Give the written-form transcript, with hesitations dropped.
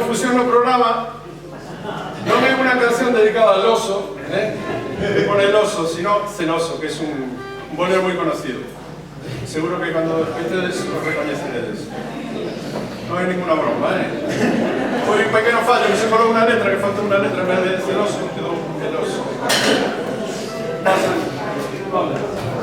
confusión no programa non é unha canción dedicada al oso, que pone el oso, sino Celoso, que es un bolero moi conocido. Seguro que cando escuchedes os recoñeceredes. Non hai ninguna broma, Foi un pequeno fallo, que se colou unha letra, que falta unha letra en vez de Celoso, quedou el oso. Pasa. Vale.